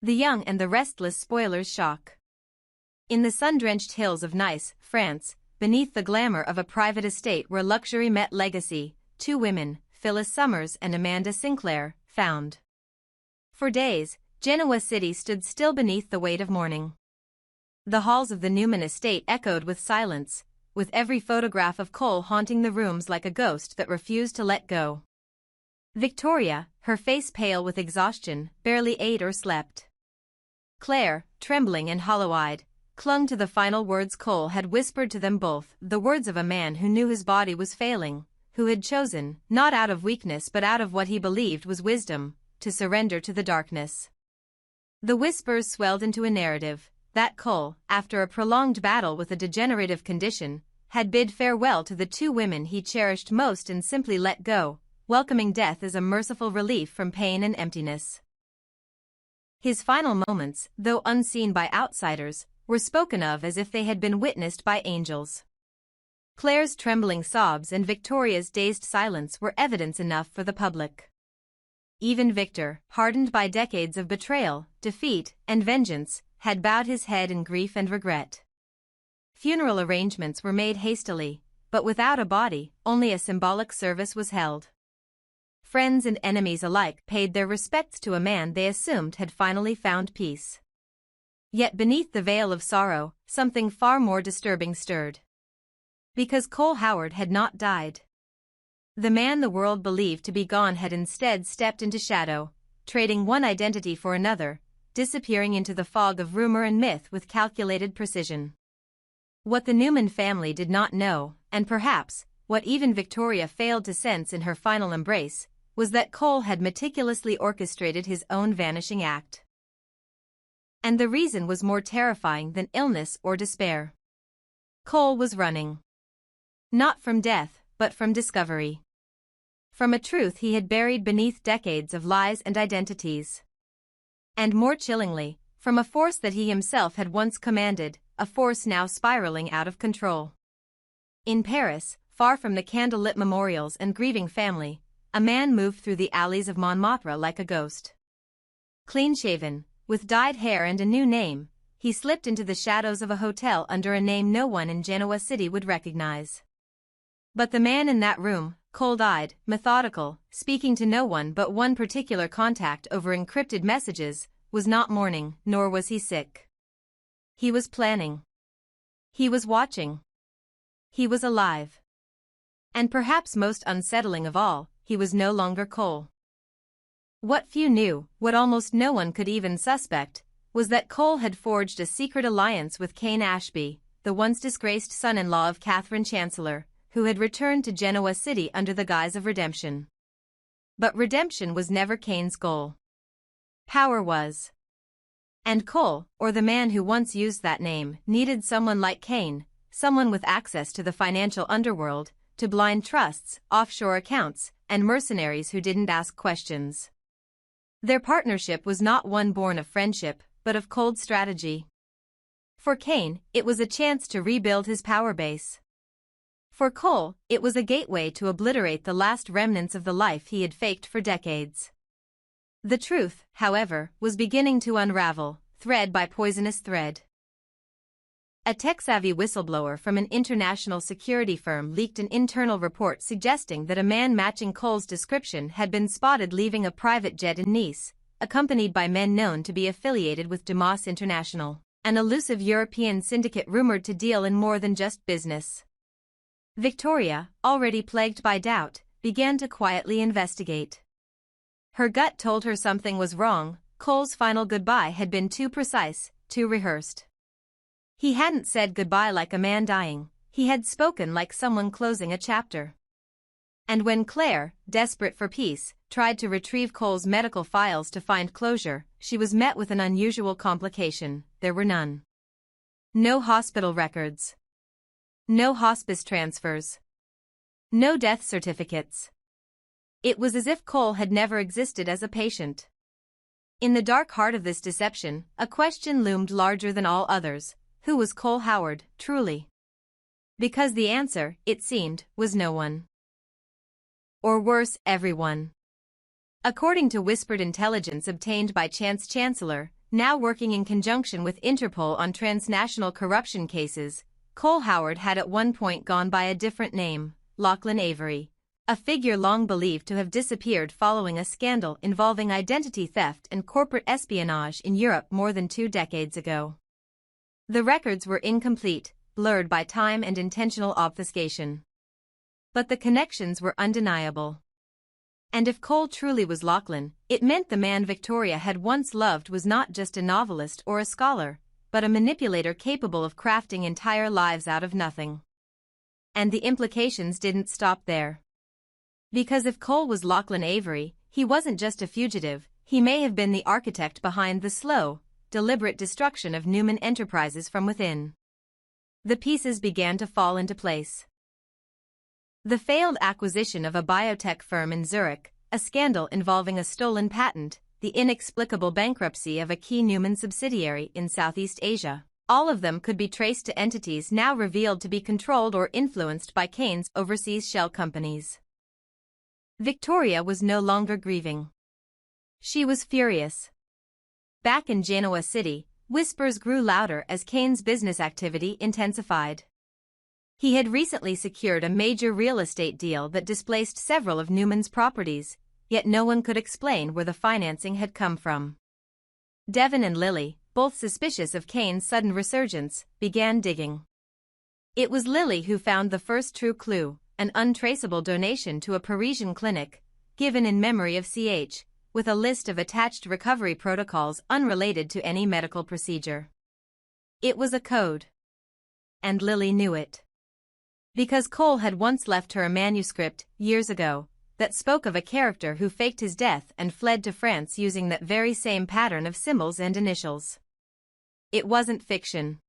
The Young and the Restless Spoilers shock. In the sun-drenched hills of Nice, France, beneath the glamour of a private estate where luxury met legacy, two women, Phyllis Summers and Amanda Sinclair, found. For days, Genoa City stood still beneath the weight of mourning. The halls of the Newman estate echoed with silence, with every photograph of Cole haunting the rooms like a ghost that refused to let go. Victoria, her face pale with exhaustion, barely ate or slept. Claire, trembling and hollow-eyed, clung to the final words Cole had whispered to them both, the words of a man who knew his body was failing, who had chosen, not out of weakness but out of what he believed was wisdom, to surrender to the darkness. The whispers swelled into a narrative, that Cole, after a prolonged battle with a degenerative condition, had bid farewell to the two women he cherished most and simply let go, welcoming death as a merciful relief from pain and emptiness. His final moments, though unseen by outsiders, were spoken of as if they had been witnessed by angels. Claire's trembling sobs and Victoria's dazed silence were evidence enough for the public. Even Victor, hardened by decades of betrayal, defeat, and vengeance, had bowed his head in grief and regret. Funeral arrangements were made hastily, but without a body, only a symbolic service was held. Friends and enemies alike paid their respects to a man they assumed had finally found peace. Yet beneath the veil of sorrow, something far more disturbing stirred. Because Cole Howard had not died. The man the world believed to be gone had instead stepped into shadow, trading one identity for another, disappearing into the fog of rumor and myth with calculated precision. What the Newman family did not know, and perhaps, what even Victoria failed to sense in her final embrace, was that Cole had meticulously orchestrated his own vanishing act. And the reason was more terrifying than illness or despair. Cole was running. Not from death, but from discovery. From a truth he had buried beneath decades of lies and identities. And more chillingly, from a force that he himself had once commanded, a force now spiraling out of control. In Paris, far from the candlelit memorials and grieving family, a man moved through the alleys of Montmartre like a ghost. Clean-shaven, with dyed hair and a new name, he slipped into the shadows of a hotel under a name no one in Genoa City would recognize. But the man in that room, cold-eyed, methodical, speaking to no one but one particular contact over encrypted messages, was not mourning, nor was he sick. He was planning. He was watching. He was alive. And perhaps most unsettling of all, he was no longer Cole. What few knew, what almost no one could even suspect, was that Cole had forged a secret alliance with Cane Ashby, the once disgraced son-in-law of Catherine Chancellor, who had returned to Genoa City under the guise of redemption. But redemption was never Cane's goal. Power was. And Cole, or the man who once used that name, needed someone like Cane, someone with access to the financial underworld, to blind trusts, offshore accounts, and mercenaries who didn't ask questions. Their partnership was not one born of friendship, but of cold strategy. For Cane, it was a chance to rebuild his power base. For Cole, it was a gateway to obliterate the last remnants of the life he had faked for decades. The truth, however, was beginning to unravel, thread by poisonous thread. A tech-savvy whistleblower from an international security firm leaked an internal report suggesting that a man matching Cole's description had been spotted leaving a private jet in Nice, accompanied by men known to be affiliated with Dumas International, an elusive European syndicate rumored to deal in more than just business. Victoria, already plagued by doubt, began to quietly investigate. Her gut told her something was wrong. Cole's final goodbye had been too precise, too rehearsed. He hadn't said goodbye like a man dying, he had spoken like someone closing a chapter. And when Claire, desperate for peace, tried to retrieve Cole's medical files to find closure, she was met with an unusual complication: there were none. No hospital records. No hospice transfers. No death certificates. It was as if Cole had never existed as a patient. In the dark heart of this deception, a question loomed larger than all others: who was Cole Howard, truly? Because the answer, it seemed, was no one. Or worse, everyone. According to whispered intelligence obtained by Chancellor, now working in conjunction with Interpol on transnational corruption cases, Cole Howard had at one point gone by a different name, Lachlan Avery, a figure long believed to have disappeared following a scandal involving identity theft and corporate espionage in Europe more than 2 decades ago. The records were incomplete, blurred by time and intentional obfuscation. But the connections were undeniable. And if Cole truly was Lachlan, it meant the man Victoria had once loved was not just a novelist or a scholar, but a manipulator capable of crafting entire lives out of nothing. And the implications didn't stop there. Because if Cole was Lachlan Avery, he wasn't just a fugitive, he may have been the architect behind the slow, deliberate destruction of Newman enterprises from within. The pieces began to fall into place. The failed acquisition of a biotech firm in Zurich, a scandal involving a stolen patent, the inexplicable bankruptcy of a key Newman subsidiary in Southeast Asia, all of them could be traced to entities now revealed to be controlled or influenced by Cane's overseas shell companies. Victoria was no longer grieving. She was furious. Back in Genoa City, whispers grew louder as Cane's business activity intensified. He had recently secured a major real estate deal that displaced several of Newman's properties, yet no one could explain where the financing had come from. Devon and Lily, both suspicious of Cane's sudden resurgence, began digging. It was Lily who found the first true clue, an untraceable donation to a Parisian clinic, given in memory of CH, with a list of attached recovery protocols unrelated to any medical procedure. It was a code. And Lily knew it. Because Cole had once left her a manuscript, years ago, that spoke of a character who faked his death and fled to France using that very same pattern of symbols and initials. It wasn't fiction.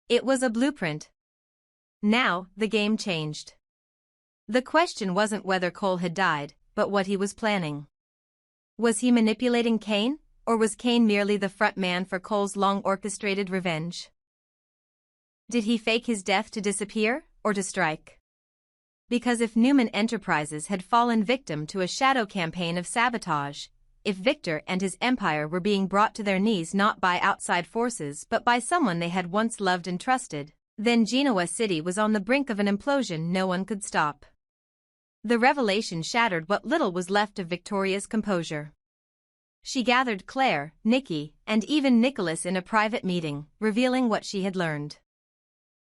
It was a blueprint. Now, the game changed. The question wasn't whether Cole had died, but what he was planning. Was he manipulating Cane, or was Cane merely the front man for Cole's long-orchestrated revenge? Did he fake his death to disappear, or to strike? Because if Newman Enterprises had fallen victim to a shadow campaign of sabotage, if Victor and his empire were being brought to their knees not by outside forces but by someone they had once loved and trusted, then Genoa City was on the brink of an implosion no one could stop. The revelation shattered what little was left of Victoria's composure. She gathered Claire, Nikki, and even Nicholas in a private meeting, revealing what she had learned.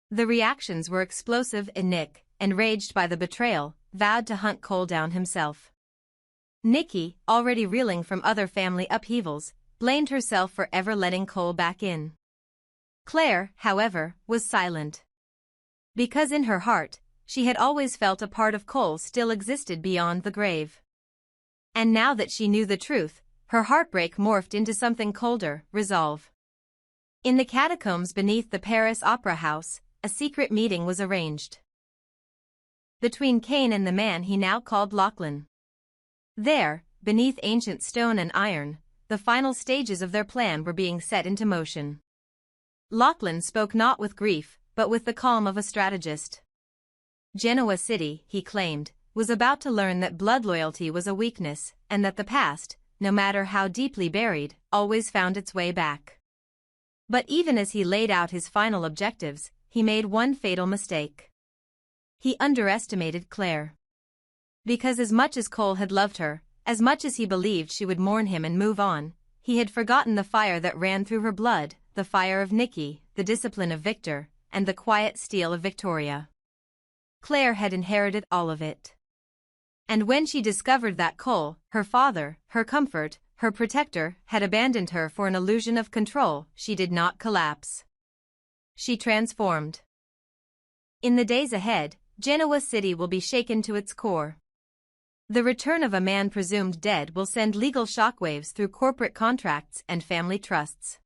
The reactions were explosive and Nick, enraged by the betrayal, vowed to hunt Cole down himself. Nikki, already reeling from other family upheavals, blamed herself for ever letting Cole back in. Claire, however, was silent. Because in her heart, she had always felt a part of Cole still existed beyond the grave. And now that she knew the truth, her heartbreak morphed into something colder, resolve. In the catacombs beneath the Paris Opera House, a secret meeting was arranged. Between Cane and the man he now called Lachlan. There, beneath ancient stone and iron, the final stages of their plan were being set into motion. Lachlan spoke not with grief, but with the calm of a strategist. Genoa City, he claimed, was about to learn that blood loyalty was a weakness, and that the past, no matter how deeply buried, always found its way back. But even as he laid out his final objectives, he made one fatal mistake. He underestimated Claire. Because as much as Cole had loved her, as much as he believed she would mourn him and move on, he had forgotten the fire that ran through her blood, the fire of Nikki, the discipline of Victor, and the quiet steel of Victoria. Claire had inherited all of it. And when she discovered that Cole, her father, her comfort, her protector, had abandoned her for an illusion of control, she did not collapse. She transformed. In the days ahead, Genoa City will be shaken to its core. The return of a man presumed dead will send legal shockwaves through corporate contracts and family trusts.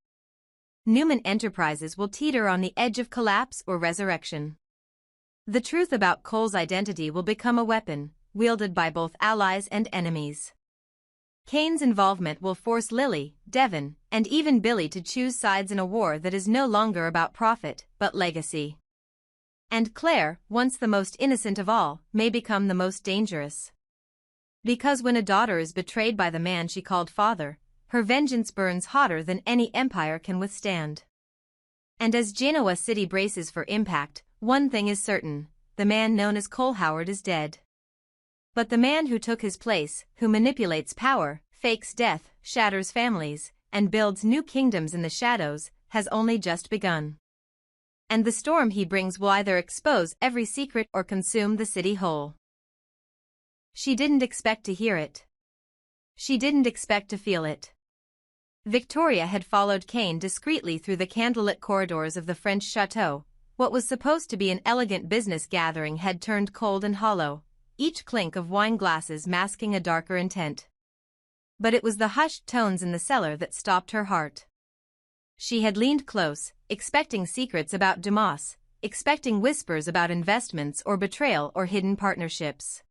Newman Enterprises will teeter on the edge of collapse or resurrection. The truth about Cole's identity will become a weapon, wielded by both allies and enemies. Cane's involvement will force Lily, Devon, and even Billy to choose sides in a war that is no longer about profit, but legacy. And Claire, once the most innocent of all, may become the most dangerous. Because when a daughter is betrayed by the man she called father, her vengeance burns hotter than any empire can withstand. And as Genoa City braces for impact, one thing is certain: the man known as Cole Howard is dead. But the man who took his place, who manipulates power, fakes death, shatters families, and builds new kingdoms in the shadows, has only just begun. And the storm he brings will either expose every secret or consume the city whole. She didn't expect to hear it. She didn't expect to feel it. Victoria had followed Cane discreetly through the candlelit corridors of the French chateau. What was supposed to be an elegant business gathering had turned cold and hollow, each clink of wine glasses masking a darker intent. But it was the hushed tones in the cellar that stopped her heart. She had leaned close, expecting secrets about Dumas, expecting whispers about investments or betrayal or hidden partnerships.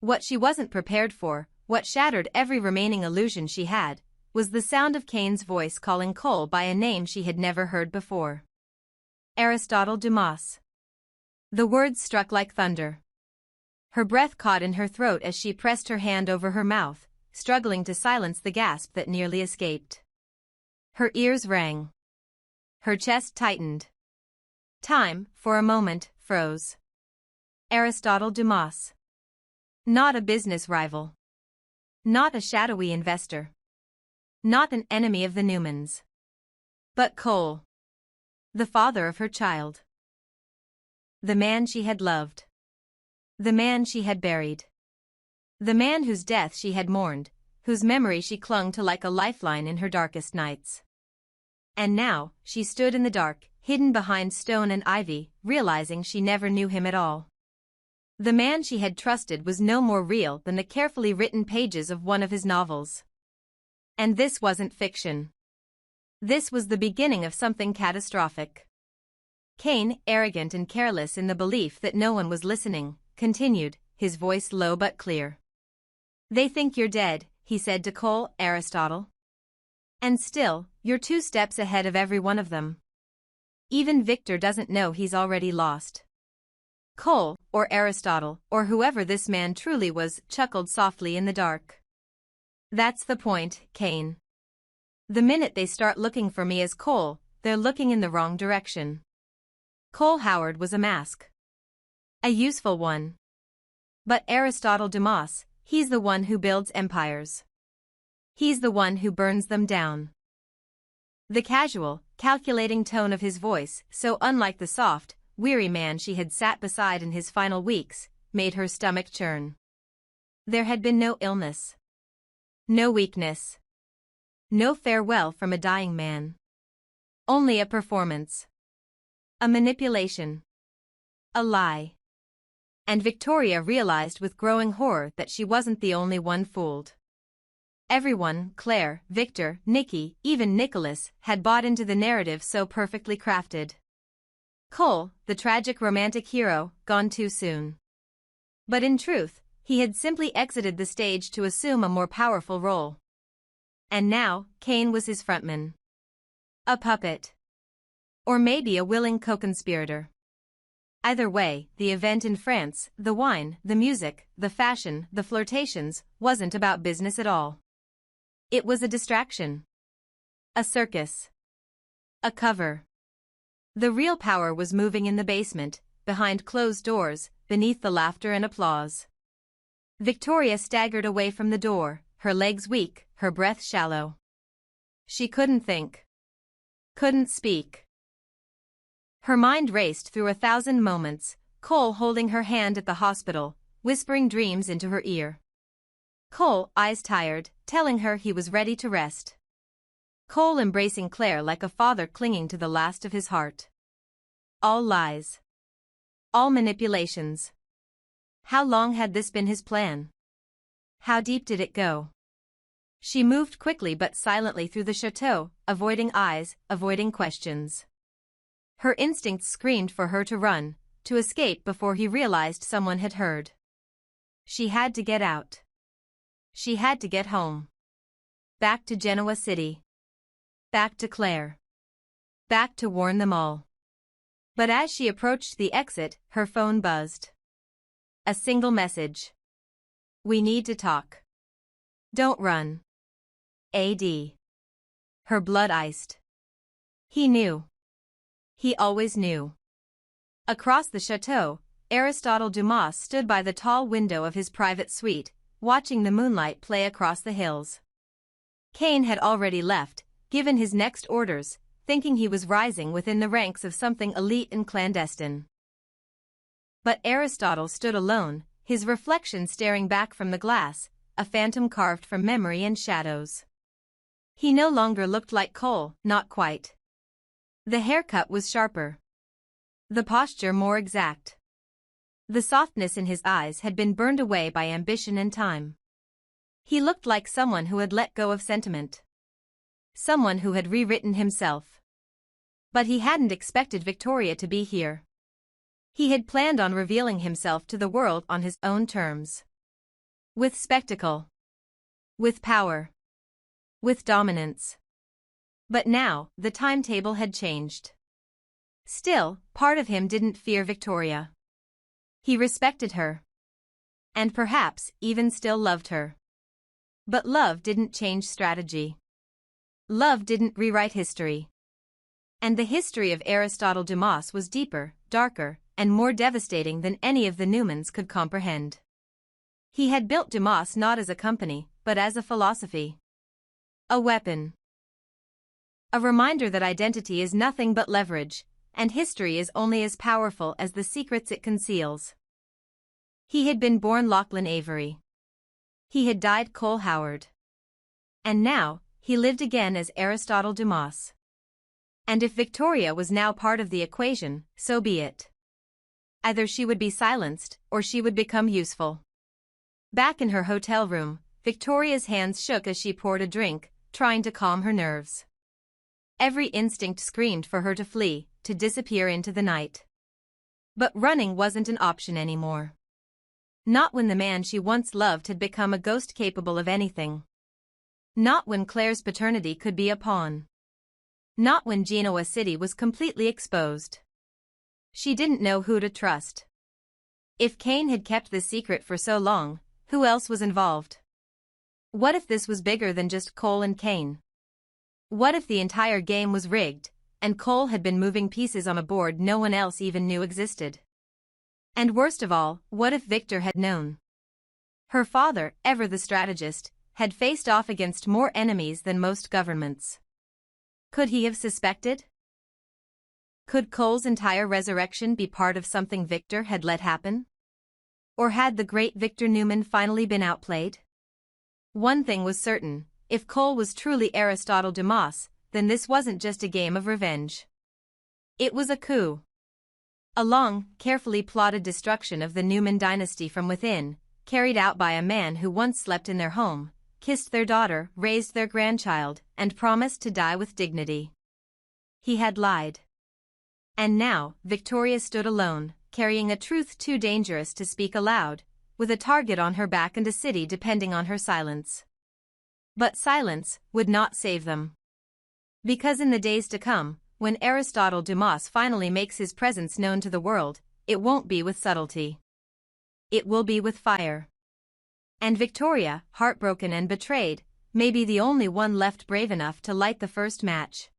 What she wasn't prepared for, what shattered every remaining illusion she had, was the sound of Cane's voice calling Cole by a name she had never heard before. Aristotle Dumas. The words struck like thunder. Her breath caught in her throat as she pressed her hand over her mouth, struggling to silence the gasp that nearly escaped. Her ears rang. Her chest tightened. Time, for a moment, froze. Aristotle Dumas. Not a business rival. Not a shadowy investor. Not an enemy of the Newmans. But Cole. The father of her child. The man she had loved. The man she had buried. The man whose death she had mourned, whose memory she clung to like a lifeline in her darkest nights. And now, she stood in the dark, hidden behind stone and ivy, realizing she never knew him at all. The man she had trusted was no more real than the carefully written pages of one of his novels. And this wasn't fiction. This was the beginning of something catastrophic. Cane, arrogant and careless in the belief that no one was listening, continued, his voice low but clear. "They think you're dead," he said to Cole, "Aristotle. And still, you're 2 steps ahead of every one of them. Even Victor doesn't know he's already lost." Cole, or Aristotle, or whoever this man truly was, chuckled softly in the dark. "That's the point, Cane. The minute they start looking for me as Cole, they're looking in the wrong direction. Cole Howard was a mask. A useful one. But Aristotle Dumas, he's the one who builds empires. He's the one who burns them down." The casual, calculating tone of his voice, so unlike the soft, weary man she had sat beside in his final weeks, made her stomach churn. There had been no illness. No weakness. No farewell from a dying man. Only a performance. A manipulation. A lie. And Victoria realized with growing horror that she wasn't the only one fooled. Everyone, Claire, Victor, Nikki, even Nicholas, had bought into the narrative so perfectly crafted. Cole, the tragic romantic hero, gone too soon. But in truth, he had simply exited the stage to assume a more powerful role. And now, Cane was his frontman. A puppet. Or maybe a willing co-conspirator. Either way, the event in France, the wine, the music, the fashion, the flirtations, wasn't about business at all. It was a distraction. A circus. A cover. The real power was moving in the basement, behind closed doors, beneath the laughter and applause. Victoria staggered away from the door, her legs weak, her breath shallow. She couldn't think. Couldn't speak. Her mind raced through 1,000 moments, Cole holding her hand at the hospital, whispering dreams into her ear. Cole, eyes tired, telling her he was ready to rest. Cole embracing Claire like a father clinging to the last of his heart. All lies. All manipulations. How long had this been his plan? How deep did it go? She moved quickly but silently through the chateau, avoiding eyes, avoiding questions. Her instincts screamed for her to run, to escape before he realized someone had heard. She had to get out. She had to get home. Back to Genoa City. Back to Claire. Back to warn them all. But as she approached the exit, her phone buzzed. A single message. "We need to talk. Don't run." A.D. Her blood iced. He knew. He always knew. Across the chateau, Aristotle Dumas stood by the tall window of his private suite, watching the moonlight play across the hills. Cane had already left, given his next orders, thinking he was rising within the ranks of something elite and clandestine. But Aristotle stood alone, his reflection staring back from the glass, a phantom carved from memory and shadows. He no longer looked like Cole, not quite. The haircut was sharper. The posture more exact. The softness in his eyes had been burned away by ambition and time. He looked like someone who had let go of sentiment. Someone who had rewritten himself. But he hadn't expected Victoria to be here. He had planned on revealing himself to the world on his own terms. With spectacle. With power. With dominance. But now, the timetable had changed. Still, part of him didn't fear Victoria. He respected her. And perhaps even still loved her. But love didn't change strategy. Love didn't rewrite history. And the history of Aristotle Dumas was deeper, darker, and more devastating than any of the Newmans could comprehend. He had built Dumas not as a company, but as a philosophy. A weapon. A reminder that identity is nothing but leverage, and history is only as powerful as the secrets it conceals. He had been born Lachlan Avery. He had died Cole Howard. And now, he lived again as Aristotle Dumas. And if Victoria was now part of the equation, so be it. Either she would be silenced, or she would become useful. Back in her hotel room, Victoria's hands shook as she poured a drink, trying to calm her nerves. Every instinct screamed for her to flee, to disappear into the night. But running wasn't an option anymore. Not when the man she once loved had become a ghost capable of anything. Not when Claire's paternity could be a pawn. Not when Genoa City was completely exposed. She didn't know who to trust. If Cane had kept this secret for so long, who else was involved? What if this was bigger than just Cole and Cane? What if the entire game was rigged, and Cole had been moving pieces on a board no one else even knew existed? And worst of all, what if Victor had known? Her father, ever the strategist, had faced off against more enemies than most governments. Could he have suspected? Could Cole's entire resurrection be part of something Victor had let happen? Or had the great Victor Newman finally been outplayed? One thing was certain, if Cole was truly Aristotle Dumas, then this wasn't just a game of revenge. It was a coup. A long, carefully plotted destruction of the Newman dynasty from within, carried out by a man who once slept in their home, kissed their daughter, raised their grandchild, and promised to die with dignity. He had lied. And now, Victoria stood alone, carrying a truth too dangerous to speak aloud, with a target on her back and a city depending on her silence. But silence would not save them. Because in the days to come, when Aristotle Dumas finally makes his presence known to the world, it won't be with subtlety. It will be with fire. And Victoria, heartbroken and betrayed, may be the only one left brave enough to light the first match.